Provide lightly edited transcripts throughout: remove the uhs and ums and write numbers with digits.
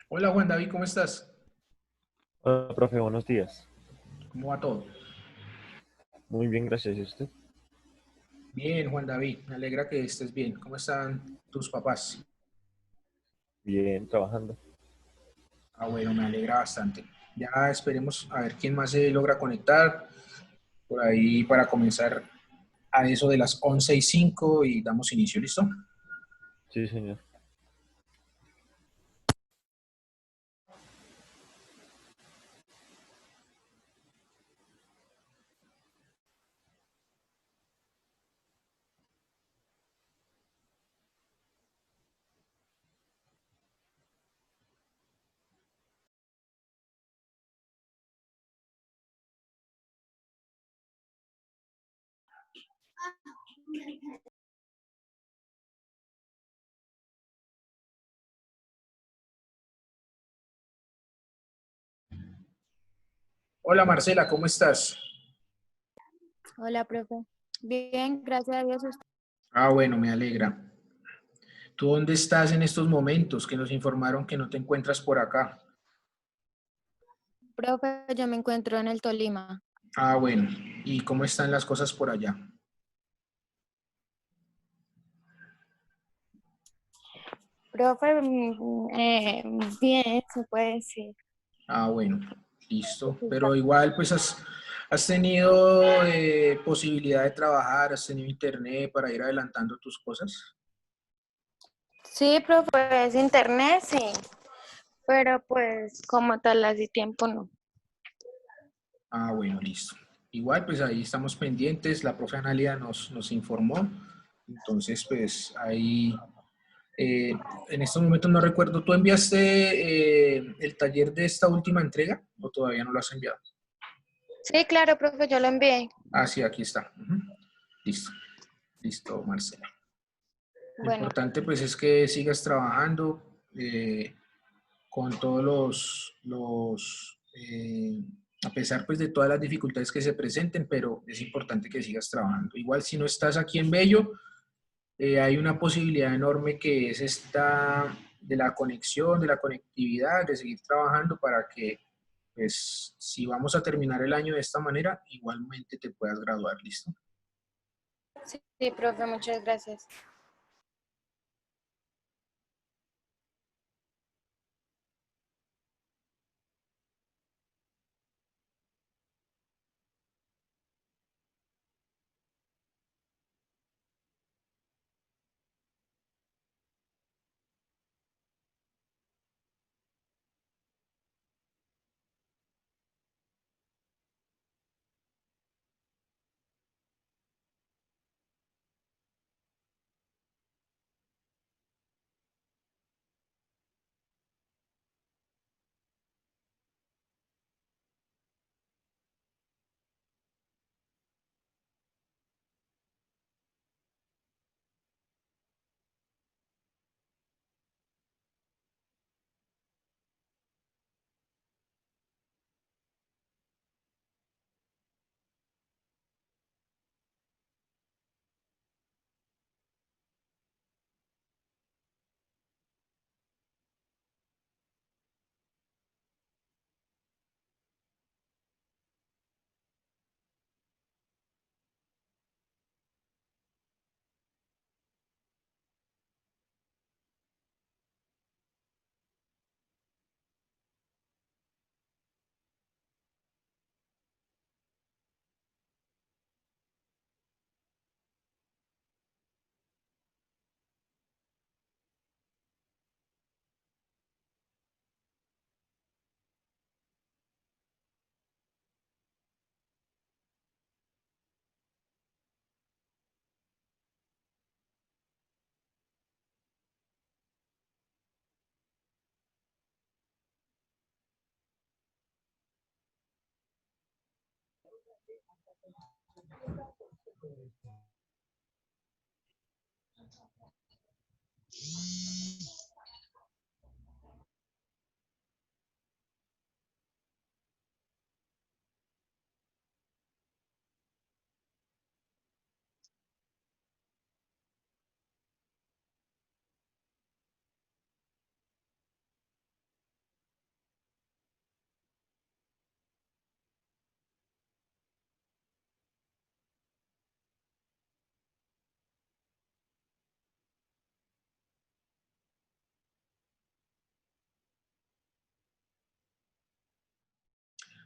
Hola Juan David, ¿cómo estás? Hola, profe, buenos días. ¿Cómo va todo? Muy bien, gracias. ¿Y usted? Bien, Juan David, me alegra que estés bien. ¿Cómo están tus papás? Bien, trabajando. Ah, bueno, me alegra bastante. Ya esperemos a ver quién más se logra conectar por ahí para comenzar a eso de las 11:05 y damos inicio, ¿listo? Sí, señor. Hola Marcela, ¿cómo estás? Hola, profe. Bien, gracias a Dios. Ah, bueno, me alegra. ¿Tú dónde estás en estos momentos que nos informaron que no te encuentras por acá? Profe, yo me encuentro en el Tolima. Ah, bueno, ¿y cómo están las cosas por allá? Profe, bien, se puede decir. Ah, bueno, listo. Pero igual, pues has tenido posibilidad de trabajar, has tenido internet para ir adelantando tus cosas. Sí, profe, es internet, sí, pero pues como tal, así tiempo no. Ah, bueno, listo. Igual, pues ahí estamos pendientes. La profe Analia nos informó. Entonces, pues ahí, eh, en estos momentos no recuerdo, ¿tú enviaste el taller de esta última entrega o todavía no lo has enviado? Sí, claro, profe, yo lo envié. Ah, sí, aquí está. Ujú. Listo, listo, Marcela. Lo Bueno, importante pues es que sigas trabajando con todos a pesar pues de todas las dificultades que se presenten, pero es importante que sigas trabajando. Igual si no estás aquí en Bello, hay una posibilidad enorme que es esta de la conexión, de la conectividad, de seguir trabajando para que pues si vamos a terminar el año de esta manera, igualmente te puedas graduar, ¿listo? sí, sí, profe, muchas gracias.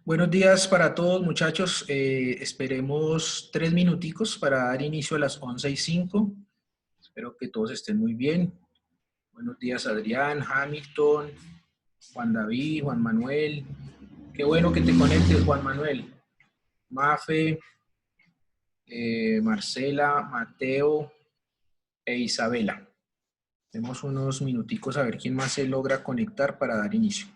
Buenos días para todos, muchachos. Esperemos 3 minuticos para dar inicio a las 11:05. Espero que todos estén muy bien. Buenos días, Adrián, Hamilton, Juan David, Juan Manuel. Qué bueno que te conectes, Juan Manuel. Mafe, Marcela, Mateo e Isabela. Tenemos unos minuticos a ver quién más se logra conectar para dar inicio.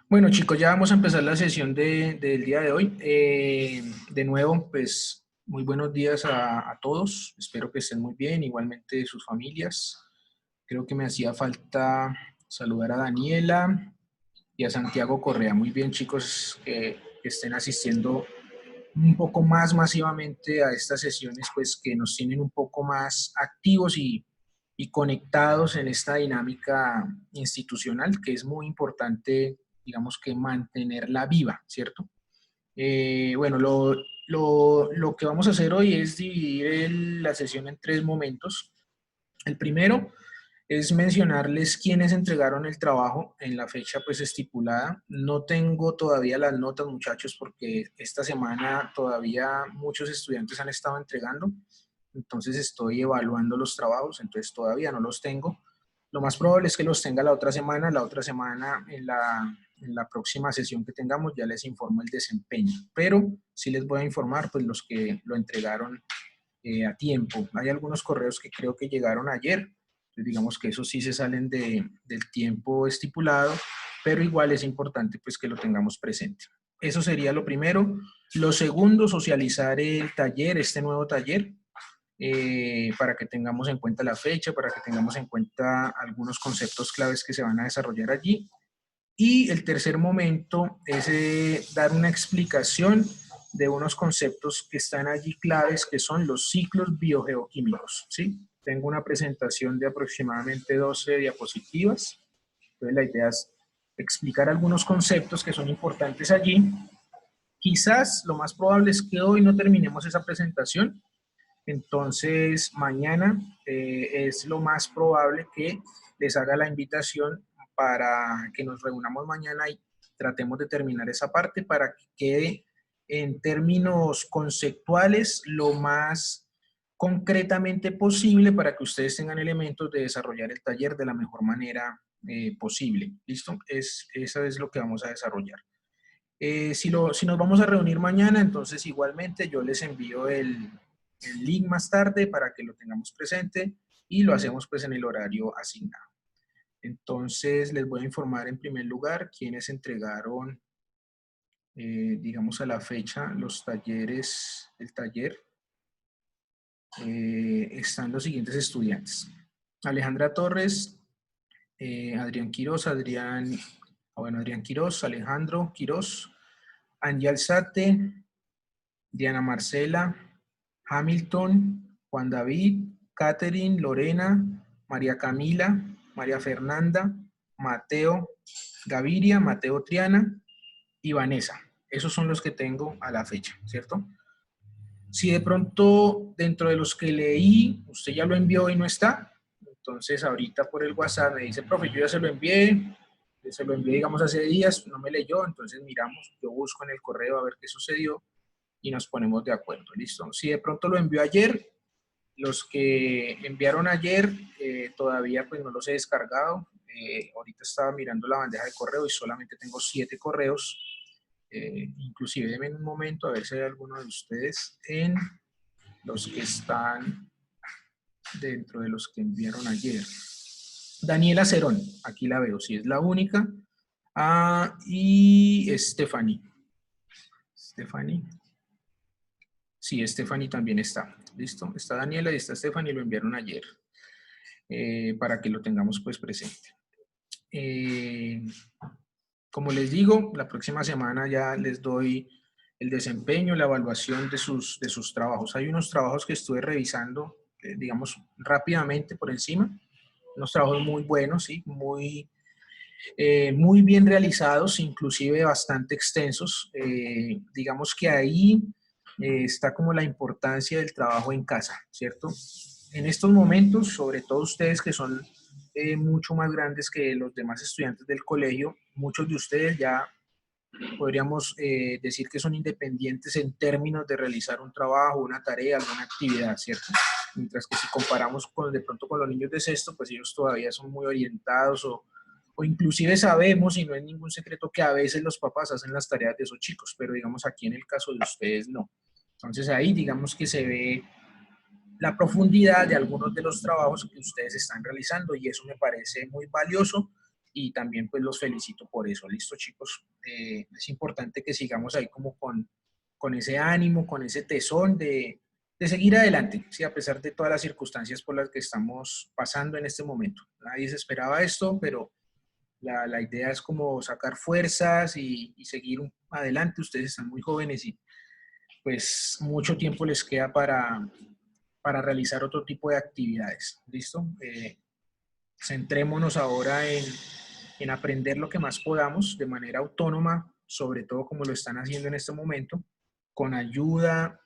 Bueno, chicos, ya vamos a empezar la sesión del día de hoy. De nuevo, pues, muy buenos días a todos. Espero que estén muy bien, igualmente sus familias. Creo que me hacía falta saludar a Daniela y a Santiago Correa. Muy bien, chicos, que estén asistiendo un poco más masivamente a estas sesiones, pues, que nos tienen un poco más activos y conectados en esta dinámica institucional, que es muy importante, digamos, que mantenerla viva, ¿cierto? Bueno, lo que vamos a hacer hoy es dividir la sesión en 3 momentos. El primero es mencionarles quiénes entregaron el trabajo en la fecha pues estipulada. No tengo todavía las notas, muchachos, porque esta semana todavía muchos estudiantes han estado entregando, entonces estoy evaluando los trabajos, entonces todavía no los tengo. Lo más probable es que los tenga la otra semana en la próxima sesión que tengamos ya les informo el desempeño, pero sí les voy a informar pues los que lo entregaron a tiempo. Hay algunos correos que creo que llegaron ayer, entonces digamos que esos sí se salen del tiempo estipulado, pero igual es importante pues que lo tengamos presente. Eso sería lo primero. Lo segundo, socializar el taller, este nuevo taller, para que tengamos en cuenta la fecha, para que tengamos en cuenta algunos conceptos claves que se van a desarrollar allí. Y el tercer momento es dar una explicación de unos conceptos que están allí claves, que son los ciclos biogeoquímicos, ¿sí? Tengo una presentación de aproximadamente 12 diapositivas. Entonces la idea es explicar algunos conceptos que son importantes allí. Quizás lo más probable es que hoy no terminemos esa presentación, Entonces, mañana es lo más probable que les haga la invitación para que nos reunamos mañana y tratemos de terminar esa parte para que quede en términos conceptuales lo más concretamente posible para que ustedes tengan elementos de desarrollar el taller de la mejor manera posible. ¿Listo? Eso es lo que vamos a desarrollar. Si nos vamos a reunir mañana, entonces igualmente yo les envío el link más tarde para que lo tengamos presente y lo hacemos pues en el horario asignado. Entonces les voy a informar en primer lugar quiénes entregaron, digamos a la fecha, los talleres, el taller. Están los siguientes estudiantes. Alejandra Torres, Adrián Quiroz, Adrián Quiroz, Alejandro Quiroz, Angie Alzate, Diana Marcela, Hamilton, Juan David, Catherine, Lorena, María Camila, María Fernanda, Mateo, Gaviria, Mateo Triana y Vanessa. Esos son los que tengo a la fecha, ¿cierto? Si de pronto dentro de los que leí, usted ya lo envió y no está, entonces ahorita por el WhatsApp me dice, profe, yo ya se lo envié digamos hace días, no me leyó, entonces miramos, yo busco en el correo a ver qué sucedió y nos ponemos de acuerdo, ¿listo? Si de pronto lo envió ayer, los que enviaron ayer todavía pues no los he descargado, ahorita estaba mirando la bandeja de correo y solamente tengo 7 correos, inclusive denme un momento a ver si hay alguno de ustedes en los que están dentro de los que enviaron ayer. Daniela Cerón, aquí la veo, si es la única. Y Stephanie. Stephanie. Sí, Stephanie también está. ¿Listo? Está Daniela y está Stephanie, lo enviaron ayer. Para que lo tengamos pues presente. Como les digo, la próxima semana ya les doy el desempeño, la evaluación de sus trabajos. Hay unos trabajos que estuve revisando, digamos, rápidamente por encima. Unos trabajos muy buenos, ¿sí? Muy bien realizados, inclusive bastante extensos. Digamos que ahí está como la importancia del trabajo en casa, ¿cierto? En estos momentos, sobre todo ustedes que son mucho más grandes que los demás estudiantes del colegio, muchos de ustedes ya podríamos decir que son independientes en términos de realizar un trabajo, una tarea, alguna actividad, ¿cierto? Mientras que si comparamos de pronto con los niños de sexto, pues ellos todavía son muy orientados o inclusive sabemos, y no es ningún secreto, que a veces los papás hacen las tareas de esos chicos, pero digamos aquí en el caso de ustedes no. Entonces ahí digamos que se ve la profundidad de algunos de los trabajos que ustedes están realizando y eso me parece muy valioso y también pues los felicito por eso. Listo chicos, es importante que sigamos ahí como con ese ánimo, con ese tesón de seguir adelante, ¿sí? A pesar de todas las circunstancias por las que estamos pasando en este momento. Nadie se esperaba esto, pero la idea es como sacar fuerzas y seguir adelante. Ustedes están muy jóvenes y pues mucho tiempo les queda para realizar otro tipo de actividades. ¿Listo? Centrémonos ahora en aprender lo que más podamos de manera autónoma, sobre todo como lo están haciendo en este momento, con ayuda,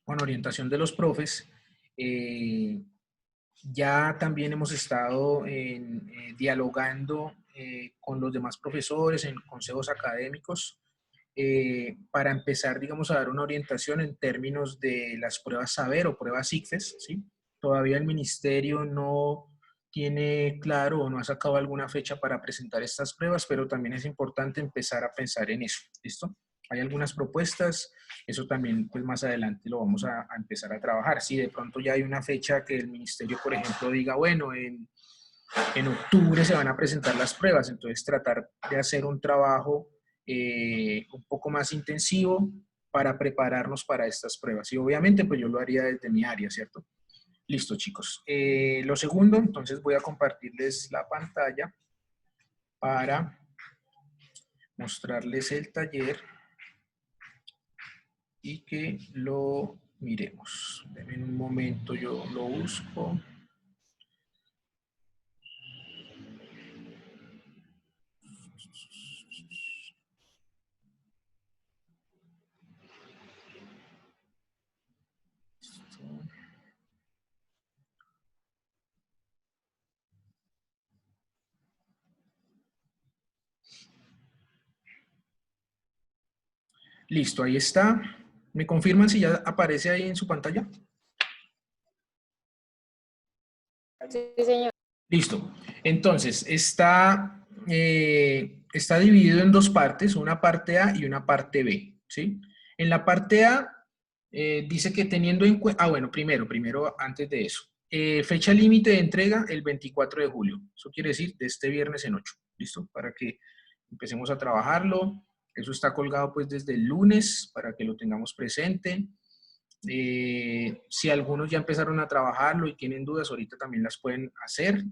con orientación de los profes. Ya también hemos estado dialogando con los demás profesores en consejos académicos para empezar, digamos, a dar una orientación en términos de las pruebas saber o pruebas ICFES, ¿sí? Todavía el ministerio no tiene claro o no ha sacado alguna fecha para presentar estas pruebas, pero también es importante empezar a pensar en eso, ¿listo? Hay algunas propuestas, eso también pues más adelante lo vamos a empezar a trabajar. Si de pronto ya hay una fecha que el ministerio, por ejemplo, diga, bueno, en octubre se van a presentar las pruebas, entonces tratar de hacer un trabajo un poco más intensivo para prepararnos para estas pruebas. Y obviamente pues yo lo haría desde mi área, ¿cierto? Listo, chicos. Lo segundo, entonces voy a compartirles la pantalla para mostrarles el taller y que lo miremos. Denme un momento, yo lo busco. Listo, ahí está. ¿Me confirman si ya aparece ahí en su pantalla? Sí, señor. Listo. Entonces, está dividido en dos partes, una parte A y una parte B, ¿sí? En la parte A dice que teniendo en cuenta, bueno, primero, antes de eso, fecha límite de entrega el 24 de julio. Eso quiere decir de este viernes en 8, ¿listo? Para que empecemos a trabajarlo. Eso está colgado pues desde el lunes para que lo tengamos presente. Si algunos ya empezaron a trabajarlo y tienen dudas, ahorita también las pueden hacer.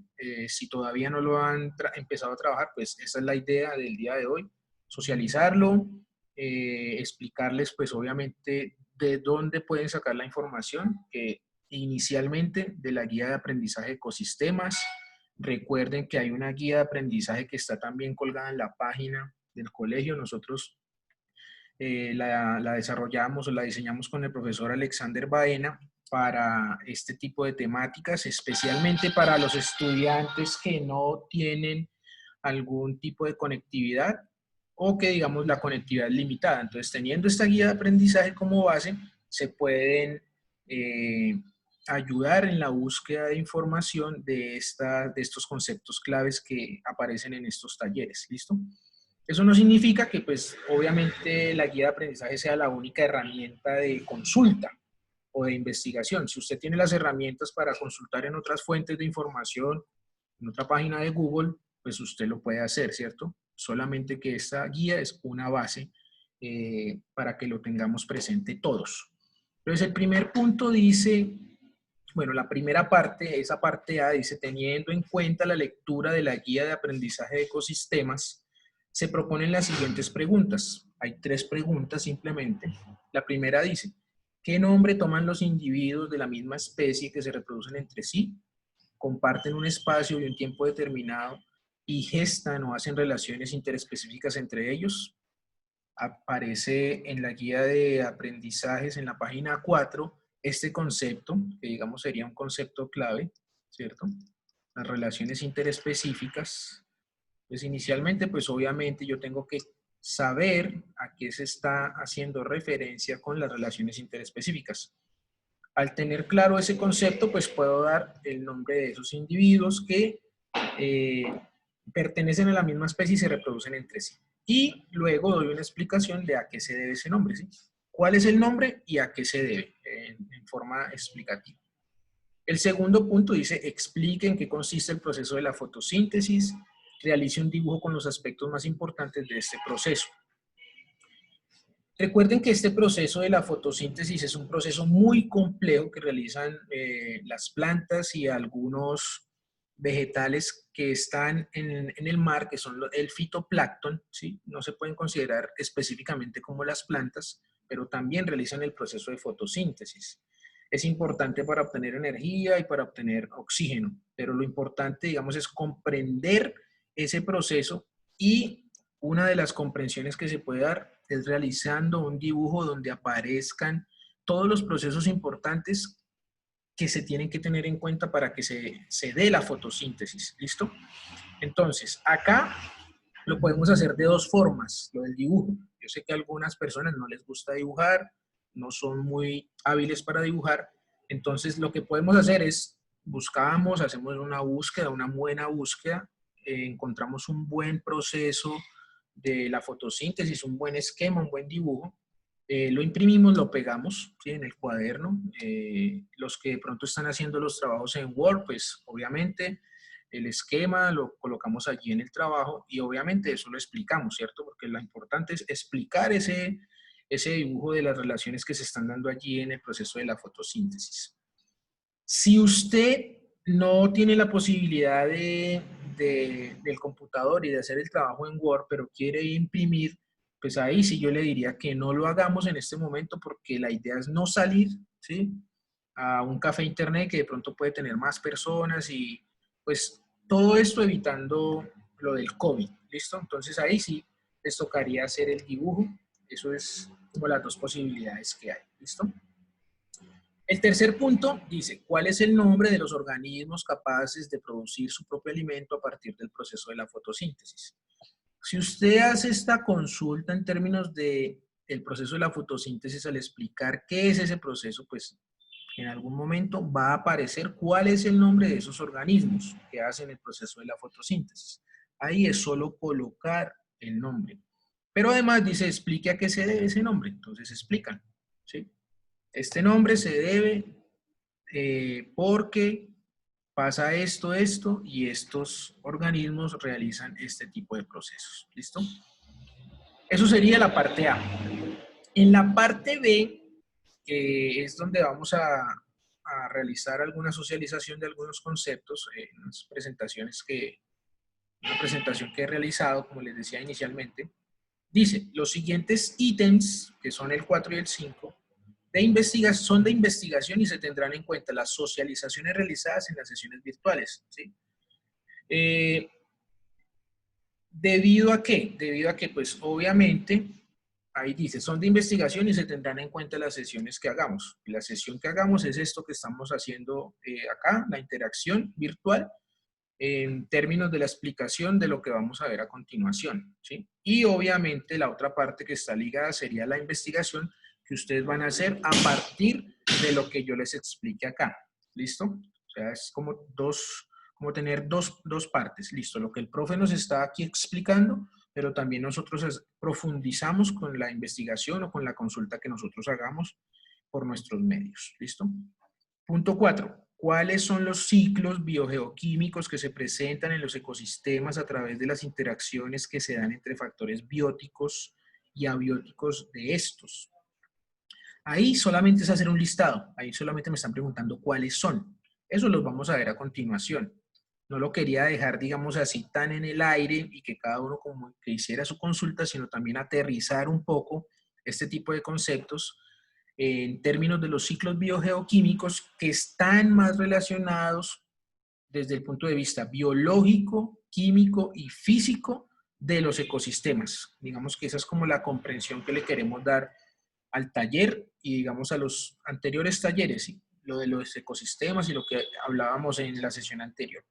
Si todavía no lo han empezado a trabajar, pues esa es la idea del día de hoy, socializarlo, explicarles pues obviamente de dónde pueden sacar la información, que inicialmente de la guía de aprendizaje de ecosistemas. Recuerden que hay una guía de aprendizaje que está también colgada en la página del colegio. Nosotros la desarrollamos o la diseñamos con el profesor Alexander Baena para este tipo de temáticas, especialmente para los estudiantes que no tienen algún tipo de conectividad o que digamos la conectividad es limitada. Entonces, teniendo esta guía de aprendizaje como base, se pueden ayudar en la búsqueda de información de estos conceptos claves que aparecen en estos talleres. ¿Listo? Eso no significa que, pues, obviamente la guía de aprendizaje sea la única herramienta de consulta o de investigación. Si usted tiene las herramientas para consultar en otras fuentes de información, en otra página de Google, pues usted lo puede hacer, ¿cierto? Solamente que esta guía es una base para que lo tengamos presente todos. Entonces, el primer punto dice, bueno, la primera parte, esa parte A, dice, teniendo en cuenta la lectura de la guía de aprendizaje de ecosistemas, se proponen las siguientes preguntas. Hay 3 preguntas simplemente. La primera dice, ¿qué nombre toman los individuos de la misma especie que se reproducen entre sí, comparten un espacio y un tiempo determinado y gestan o hacen relaciones interespecíficas entre ellos? Aparece en la guía de aprendizajes en la página 4 este concepto, que digamos sería un concepto clave, ¿cierto? Las relaciones interespecíficas. Pues inicialmente, pues obviamente yo tengo que saber a qué se está haciendo referencia con las relaciones interespecíficas. Al tener claro ese concepto, pues puedo dar el nombre de esos individuos que eh, pertenecen a la misma especie y se reproducen entre sí. Y luego doy una explicación de a qué se debe ese nombre, ¿sí? ¿Cuál es el nombre y a qué se debe en forma explicativa? El segundo punto dice, explique en qué consiste el proceso de la fotosíntesis, realice un dibujo con los aspectos más importantes de este proceso. Recuerden que este proceso de la fotosíntesis es un proceso muy complejo que realizan las plantas y algunos vegetales que están en el mar, que son el fitoplancton, ¿sí? No se pueden considerar específicamente como las plantas, pero también realizan el proceso de fotosíntesis. Es importante para obtener energía y para obtener oxígeno, pero lo importante, digamos, es comprender ese proceso y una de las comprensiones que se puede dar es realizando un dibujo donde aparezcan todos los procesos importantes que se tienen que tener en cuenta para que se dé la fotosíntesis. ¿Listo? Entonces, acá lo podemos hacer de 2 formas, lo del dibujo. Yo sé que a algunas personas no les gusta dibujar, no son muy hábiles para dibujar, entonces lo que podemos hacer es buscamos, hacemos una búsqueda, una buena búsqueda, encontramos un buen proceso de la fotosíntesis, un buen esquema, un buen dibujo, lo imprimimos, lo pegamos, ¿sí? En el cuaderno. Los que de pronto están haciendo los trabajos en Word, pues obviamente el esquema lo colocamos allí en el trabajo y obviamente eso lo explicamos, ¿cierto? Porque lo importante es explicar ese dibujo de las relaciones que se están dando allí en el proceso de la fotosíntesis. Si usted no tiene la posibilidad del computador y de hacer el trabajo en Word, pero quiere imprimir, pues ahí sí yo le diría que no lo hagamos en este momento porque la idea es no salir, ¿sí? A un café internet que de pronto puede tener más personas y pues todo esto evitando lo del COVID, ¿listo? Entonces ahí sí les tocaría hacer el dibujo. Eso es como las 2 posibilidades que hay, ¿listo? El tercer punto dice, ¿cuál es el nombre de los organismos capaces de producir su propio alimento a partir del proceso de la fotosíntesis? Si usted hace esta consulta en términos de el proceso de la fotosíntesis, al explicar qué es ese proceso, pues en algún momento va a aparecer cuál es el nombre de esos organismos que hacen el proceso de la fotosíntesis. Ahí es solo colocar el nombre. Pero además dice, explique a qué se debe ese nombre. Entonces explican, ¿sí? Este nombre se debe porque pasa esto, esto, y estos organismos realizan este tipo de procesos. ¿Listo? Eso sería la parte A. En la parte B, que es donde vamos a realizar alguna socialización de algunos conceptos, una presentación que he realizado, como les decía inicialmente, dice, los siguientes ítems, que son el 4 y el 5, son de investigación y se tendrán en cuenta las socializaciones realizadas en las sesiones virtuales. ¿Sí? ¿Debido a qué? Debido a que, pues, obviamente, ahí dice, son de investigación y se tendrán en cuenta las sesiones que hagamos. La sesión que hagamos es esto que estamos haciendo acá, la interacción virtual, en términos de la explicación de lo que vamos a ver a continuación, ¿sí? Y obviamente la otra parte que está ligada sería la investigación que ustedes van a hacer a partir de lo que yo les explique acá. ¿Listo? O sea, es como tener dos partes. Listo, lo que el profe nos está aquí explicando, pero también nosotros profundizamos con la investigación o con la consulta que nosotros hagamos por nuestros medios. ¿Listo? Punto 4. ¿Cuáles son los ciclos biogeoquímicos que se presentan en los ecosistemas a través de las interacciones que se dan entre factores bióticos y abióticos de estos? Ahí solamente es hacer un listado. Ahí solamente me están preguntando cuáles son. Eso los vamos a ver a continuación. No lo quería dejar, digamos así, tan en el aire y que cada uno como que hiciera su consulta, sino también aterrizar un poco este tipo de conceptos en términos de los ciclos biogeoquímicos que están más relacionados desde el punto de vista biológico, químico y físico de los ecosistemas. Digamos que esa es como la comprensión que le queremos dar al taller y digamos a los anteriores talleres, ¿sí? Lo de los ecosistemas y lo que hablábamos en la sesión anterior.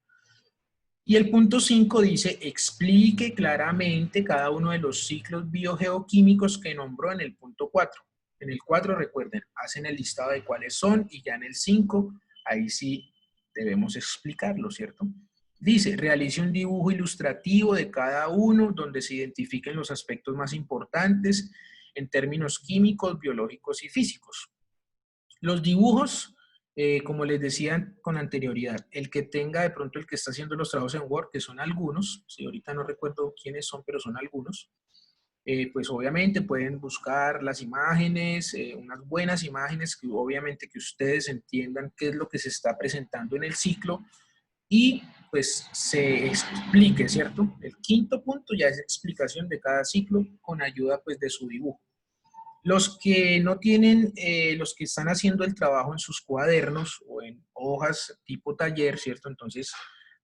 Y el punto 5 dice, explique claramente cada uno de los ciclos biogeoquímicos que nombró en el punto 4. En el 4, recuerden, hacen el listado de cuáles son y ya en el 5, ahí sí debemos explicarlo, ¿cierto? Dice, realice un dibujo ilustrativo de cada uno donde se identifiquen los aspectos más importantes en términos químicos, biológicos y físicos. Los dibujos, como les decía con anterioridad, el que tenga de pronto el que está haciendo los trabajos en Word, que son algunos, sí, ahorita no recuerdo quiénes son, pero son algunos, pues obviamente pueden buscar las imágenes, unas buenas imágenes que obviamente que ustedes entiendan qué es lo que se está presentando en el ciclo y pues se explique, ¿cierto? El quinto punto ya es explicación de cada ciclo con ayuda pues de su dibujo. Los que no tienen, los que están haciendo el trabajo en sus cuadernos o en hojas tipo taller, ¿cierto? Entonces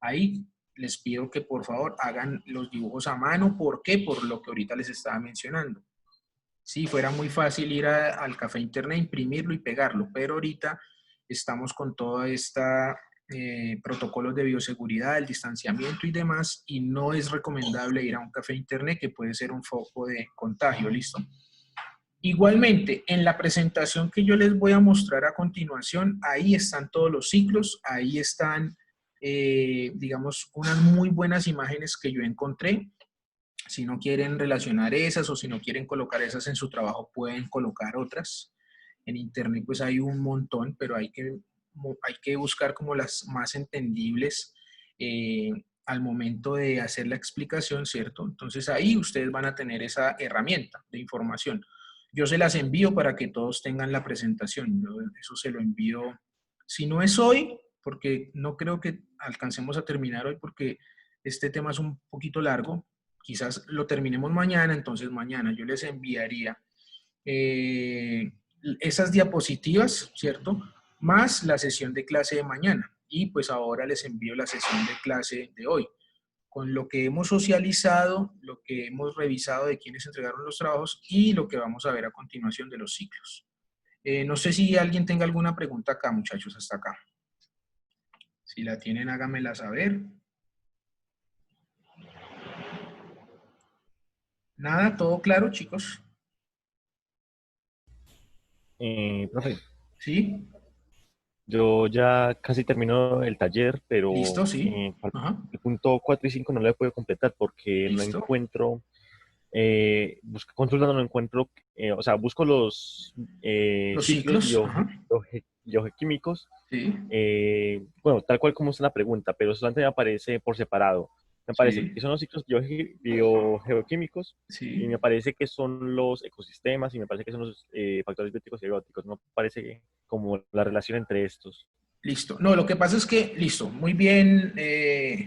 ahí les pido que por favor hagan los dibujos a mano. ¿Por qué? Por lo que ahorita les estaba mencionando. Sí, fuera muy fácil ir al café internet, imprimirlo y pegarlo, pero ahorita estamos con toda esta protocolos de bioseguridad, el distanciamiento y demás, y no es recomendable ir a un café internet que puede ser un foco de contagio, ¿listo? Igualmente, en la presentación que yo les voy a mostrar a continuación, ahí están todos los ciclos, ahí están, digamos, unas muy buenas imágenes que yo encontré. Si no quieren relacionar esas o si no quieren colocar esas en su trabajo, pueden colocar otras. En internet pues hay un montón, pero hay que buscar como las más entendibles al momento de hacer la explicación, ¿cierto? Entonces ahí ustedes van a tener esa herramienta de información. Yo se las envío para que todos tengan la presentación. Yo eso se lo envío, si no es hoy, porque no creo que alcancemos a terminar hoy porque este tema es un poquito largo, quizás lo terminemos mañana, entonces mañana yo les enviaría esas diapositivas, ¿cierto? Más la sesión de clase de mañana. Y pues ahora les envío la sesión de clase de hoy. Con lo que hemos socializado, lo que hemos revisado de quienes entregaron los trabajos y lo que vamos a ver a continuación de los ciclos. No sé si alguien tenga alguna pregunta acá, muchachos, hasta acá. Si la tienen, háganmela saber. Nada, todo claro, chicos. Profe, ¿Sí? yo ya casi termino el taller, ¿Listo? pero ¿Sí? Ajá. el punto 4 y 5 no lo he podido completar porque no ¿Listo? encuentro, consultando no encuentro, o sea, busco los Los ciclos ciclos. Ajá. biogeoquímicos, Sí. bueno, tal cual como es la pregunta, pero solamente me aparece por separado. Me parece Sí. que son los ciclos biogeoquímicos y me Sí. parece que son los ecosistemas y me parece que son los factores bióticos y abióticos. No parece como la relación entre estos. Listo. No, lo que pasa es que, listo, muy bien,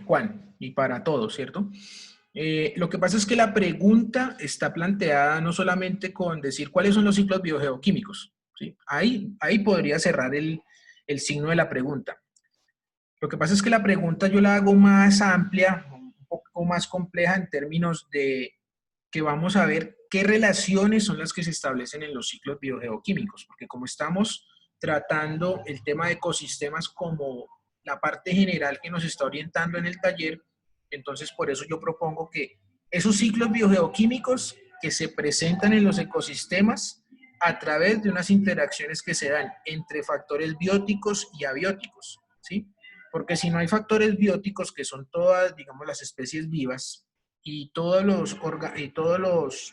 Juan, y para todos, ¿cierto? Lo que pasa es que la pregunta está planteada no solamente con decir cuáles son los ciclos biogeoquímicos, ¿sí? Ahí podría cerrar el signo de la pregunta. Lo que pasa es que la pregunta yo la hago más amplia, un poco más compleja en términos de que vamos a ver qué relaciones son las que se establecen en los ciclos biogeoquímicos, porque como estamos tratando el tema de ecosistemas como la parte general que nos está orientando en el taller, entonces por eso yo propongo que esos ciclos biogeoquímicos que se presentan en los ecosistemas a través de unas interacciones que se dan entre factores bióticos y abióticos, ¿sí? Porque si no hay factores bióticos, que son todas, digamos, las especies vivas, y todos los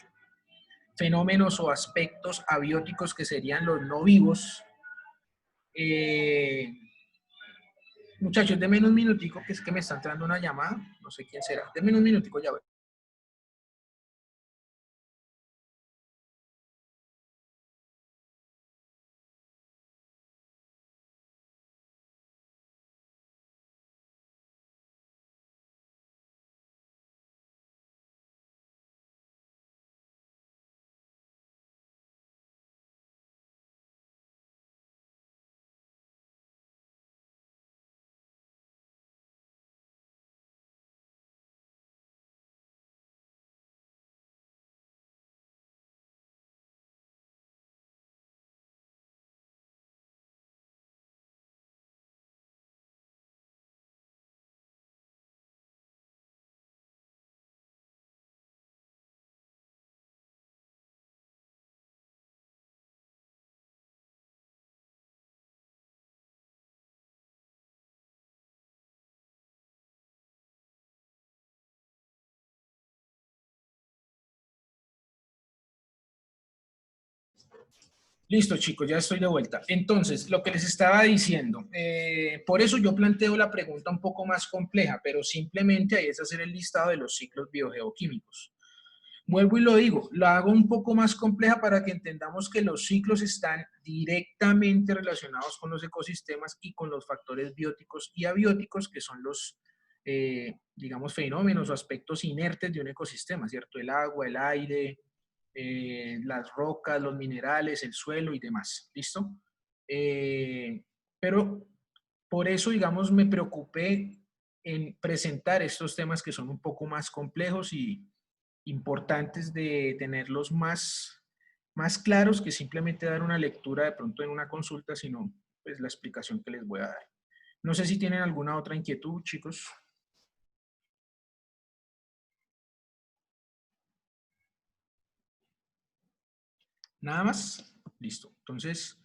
fenómenos o aspectos abióticos que serían los no vivos, eh, muchachos, denme un minutico, que es que me está entrando una llamada, no sé quién será. Denme un minutico, ya voy. Listo, chicos, ya estoy de vuelta. Entonces, lo que les estaba diciendo, por eso yo planteo la pregunta un poco más compleja, pero simplemente ahí es hacer el listado de los ciclos biogeoquímicos. Vuelvo y lo digo, la hago un poco más compleja para que entendamos que los ciclos están directamente relacionados con los ecosistemas y con los factores bióticos y abióticos, que son los, digamos, fenómenos o aspectos inertes de un ecosistema, ¿cierto? El agua, el aire, las rocas, los minerales, el suelo y demás. ¿Listo? Pero por eso, digamos, me preocupé en presentar estos temas que son un poco más complejos y importantes de tenerlos más claros que simplemente dar una lectura de pronto en una consulta, sino pues la explicación que les voy a dar. No sé si tienen alguna otra inquietud, chicos. Nada más. Listo. Entonces,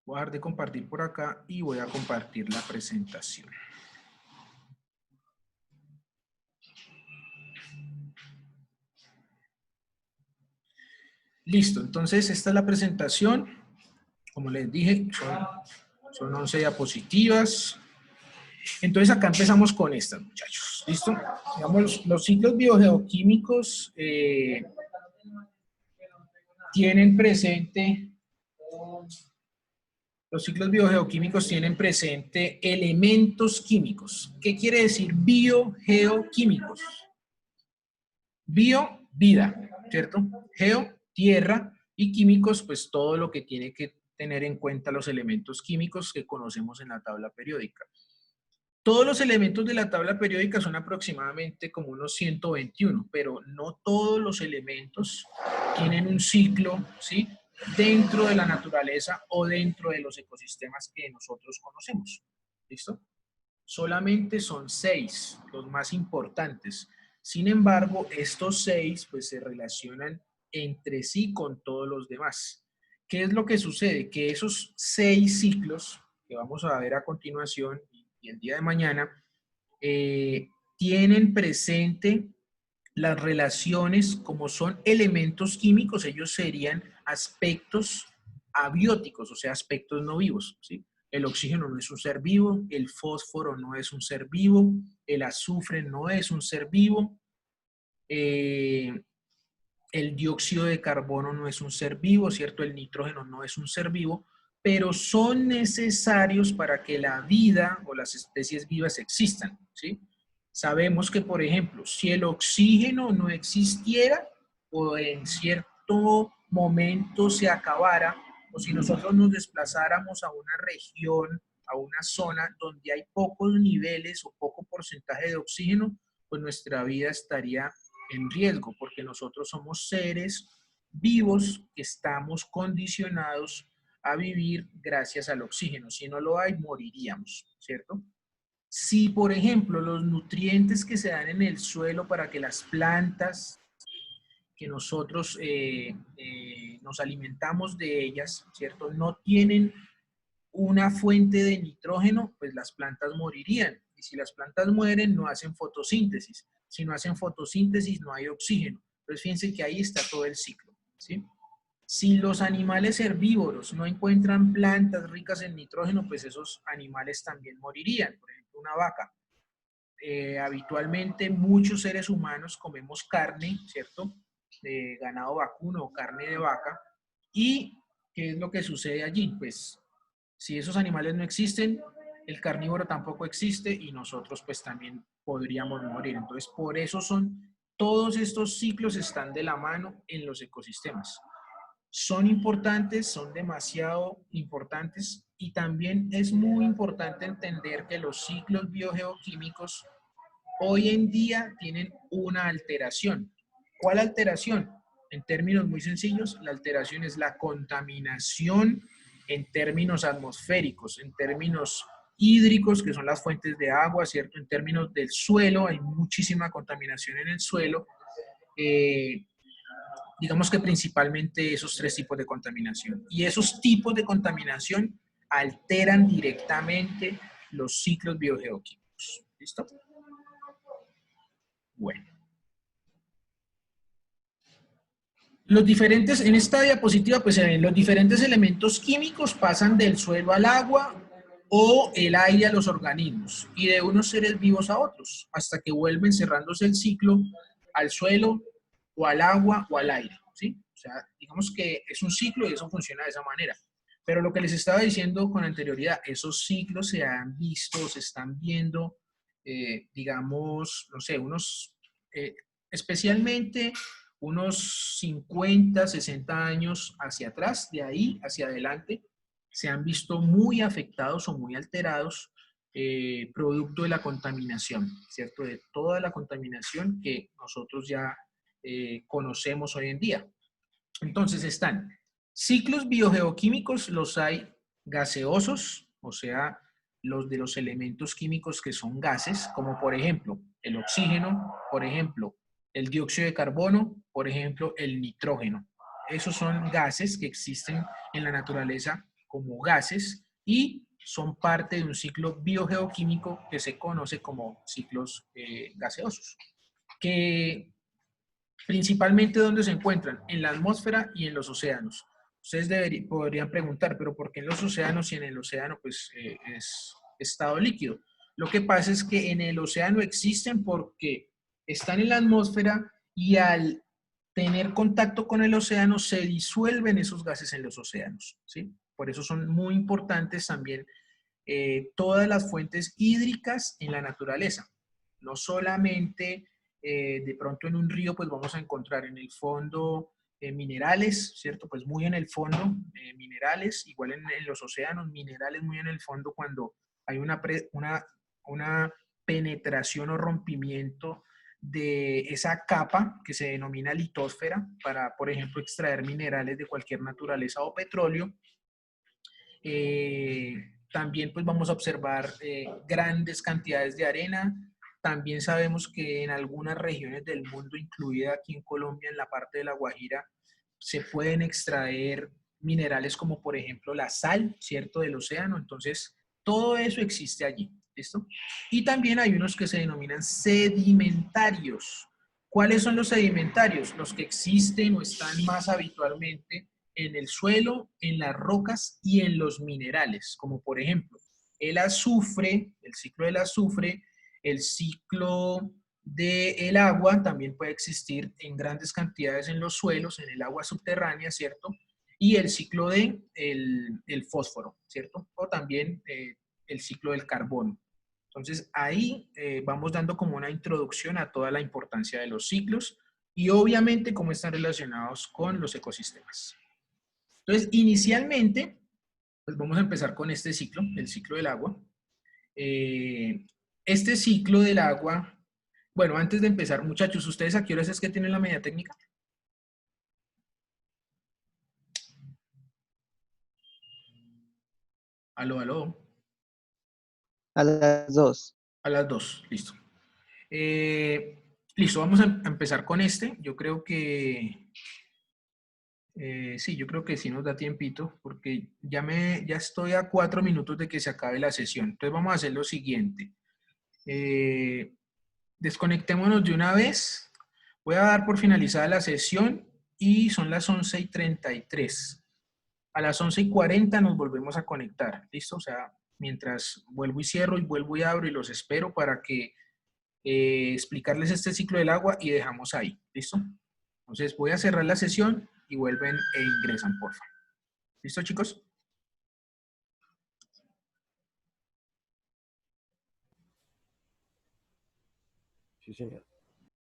voy a dejar de compartir por acá y voy a compartir la presentación. Listo. Entonces, esta es la presentación. Como les dije, son 11 diapositivas. Entonces, acá empezamos con estas, muchachos. ¿Listo? Digamos, los ciclos biogeoquímicos tienen presente, los ciclos biogeoquímicos tienen presente elementos químicos. ¿Qué quiere decir biogeoquímicos? Bio, vida, ¿cierto? Geo, tierra, y químicos, pues todo lo que tiene que tener en cuenta los elementos químicos que conocemos en la tabla periódica. Todos los elementos de la tabla periódica son aproximadamente como unos 121, pero no todos los elementos tienen un ciclo, ¿sí? Dentro de la naturaleza o dentro de los ecosistemas que nosotros conocemos. ¿Listo? Solamente son 6 los más importantes. Sin embargo, estos 6 pues se relacionan entre sí con todos los demás. ¿Qué es lo que sucede? Que esos 6 ciclos que vamos a ver a continuación y el día de mañana, tienen presente las relaciones como son elementos químicos, ellos serían aspectos abióticos, o sea, aspectos no vivos, ¿sí? El oxígeno no es un ser vivo, el fósforo no es un ser vivo, el azufre no es un ser vivo, el dióxido de carbono no es un ser vivo, ¿cierto? El nitrógeno no es un ser vivo, pero son necesarios para que la vida o las especies vivas existan, ¿sí? Sabemos que, por ejemplo, si el oxígeno no existiera o en cierto momento se acabara, o si nosotros nos desplazáramos a una región, a una zona donde hay pocos niveles o poco porcentaje de oxígeno, pues nuestra vida estaría en riesgo, porque nosotros somos seres vivos que estamos condicionados a vivir gracias al oxígeno. Si no lo hay, moriríamos, ¿cierto? Si, por ejemplo, los nutrientes que se dan en el suelo para que las plantas que nosotros nos alimentamos de ellas, ¿cierto? No tienen una fuente de nitrógeno, pues las plantas morirían. Y si las plantas mueren, no hacen fotosíntesis. Si no hacen fotosíntesis, no hay oxígeno. Entonces, fíjense que ahí está todo el ciclo, ¿sí? Si los animales herbívoros no encuentran plantas ricas en nitrógeno, pues esos animales también morirían. Por ejemplo, una vaca. Habitualmente muchos seres humanos comemos carne, ¿cierto? De ganado vacuno o carne de vaca. ¿Y qué es lo que sucede allí? Pues si esos animales no existen, el carnívoro tampoco existe y nosotros pues también podríamos morir. Entonces, por eso todos estos ciclos están de la mano en los ecosistemas. Son importantes, son demasiado importantes y también es muy importante entender que los ciclos biogeoquímicos hoy en día tienen una alteración. ¿Cuál alteración? En términos muy sencillos, la alteración es la contaminación en términos atmosféricos, en términos hídricos, que son las fuentes de agua, ¿cierto? En términos del suelo, hay muchísima contaminación en el suelo. Digamos que principalmente esos 3 tipos de contaminación. Y esos tipos de contaminación alteran directamente los ciclos biogeoquímicos. ¿Listo? Bueno. Los diferentes, en esta diapositiva pues se ven los diferentes elementos químicos pasan del suelo al agua o el aire a los organismos y de unos seres vivos a otros hasta que vuelven cerrándose el ciclo al suelo o al agua o al aire, ¿sí? O sea, digamos que es un ciclo y eso funciona de esa manera. Pero lo que les estaba diciendo con anterioridad, esos ciclos se han visto, se están viendo, digamos, no sé, especialmente unos 50, 60 años hacia atrás, de ahí hacia adelante, se han visto muy afectados o muy alterados producto de la contaminación, ¿cierto? De toda la contaminación que nosotros ya conocemos hoy en día. Entonces están ciclos biogeoquímicos, los hay gaseosos, o sea, los de los elementos químicos que son gases, como por ejemplo el oxígeno, por ejemplo el dióxido de carbono, por ejemplo el nitrógeno. Esos son gases que existen en la naturaleza como gases y son parte de un ciclo biogeoquímico que se conoce como ciclos gaseosos, que principalmente ¿dónde se encuentran? En la atmósfera y en los océanos. Ustedes podrían preguntar, ¿pero por qué en los océanos y en el océano pues es estado líquido? Lo que pasa es que en el océano existen porque están en la atmósfera y al tener contacto con el océano se disuelven esos gases en los océanos, ¿sí? Por eso son muy importantes también todas las fuentes hídricas en la naturaleza. No solamente de pronto en un río pues vamos a encontrar en el fondo minerales, ¿cierto? Pues muy en el fondo minerales, igual en los océanos, minerales muy en el fondo cuando hay una penetración o rompimiento de esa capa que se denomina litosfera para, por ejemplo, extraer minerales de cualquier naturaleza o petróleo. También pues vamos a observar grandes cantidades de arena. También sabemos que en algunas regiones del mundo, incluida aquí en Colombia, en la parte de La Guajira, se pueden extraer minerales como por ejemplo la sal, ¿cierto? Del océano. Entonces, todo eso existe allí, ¿listo? Y también hay unos que se denominan sedimentarios. ¿Cuáles son los sedimentarios? Los que existen o están más habitualmente en el suelo, en las rocas y en los minerales, como por ejemplo el azufre, el ciclo del azufre, el ciclo del agua también puede existir en grandes cantidades en los suelos, en el agua subterránea, ¿cierto? Y el ciclo de el fósforo, ¿cierto? O también el ciclo del carbono. Entonces ahí vamos dando como una introducción a toda la importancia de los ciclos y obviamente cómo están relacionados con los ecosistemas. Entonces inicialmente, pues vamos a empezar con este ciclo, el ciclo del agua. Este ciclo del agua, bueno, antes de empezar, muchachos, ¿ustedes a qué horas es que tienen la media técnica? Aló, aló. A las 2. A las 2, listo. Listo, vamos a empezar con este. Yo creo que, sí, yo creo que sí nos da tiempito, porque ya estoy a 4 minutos de que se acabe la sesión. Entonces vamos a hacer lo siguiente. Desconectémonos de una vez. Voy a dar por finalizada la sesión y son las 11:33. A las 11:40 nos volvemos a conectar, ¿listo? O sea, mientras vuelvo y cierro y vuelvo y abro y los espero para que explicarles este ciclo del agua y dejamos ahí, ¿listo? Entonces voy a cerrar la sesión y vuelven e ingresan, porfa. ¿Listo, chicos? Sí, señor.